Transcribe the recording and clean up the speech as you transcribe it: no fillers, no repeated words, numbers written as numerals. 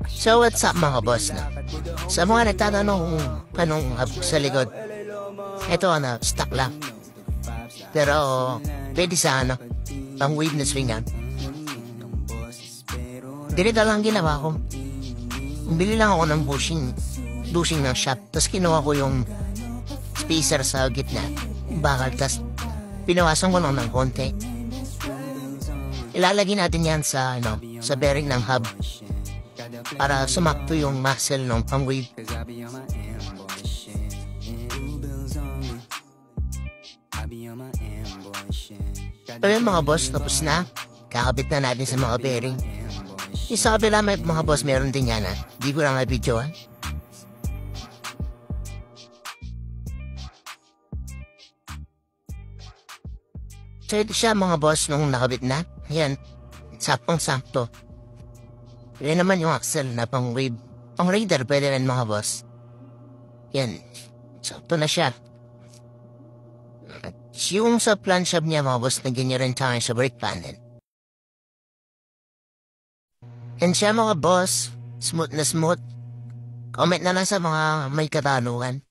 So what's up mga boss na? Sa mga nagtatanong kung anong hub sa likod, eto stock lang. Pero pwede sa pang wave na swingan. Ganito lang ginawa ko. Bili lang ako ng bushing ng shop. Tapos kinuha ko yung spacer sa gitna. Bakal, tapos pinawasan ko lang ng konti. Ilalagay natin yan sa bearing ng hub para sumakto yung muscle ng pang-wave. So yun mga boss, tapos na. Kakabit na natin sa mga bearing. Yung sa kabila mga boss, meron din yan Di ko lang na-videoan. So ito siya mga boss nung nakabit na. Yan, saktong-sakto. Yan naman yung axle na pang-wave. Pang-radar pwede rin mga boss. Yan, sakto na siya. At yung sa plan shop niya mga boss, nagyan rin tayo sa brake panel. Yan siya mga boss, smooth na smooth. Comment na lang sa mga may katanungan.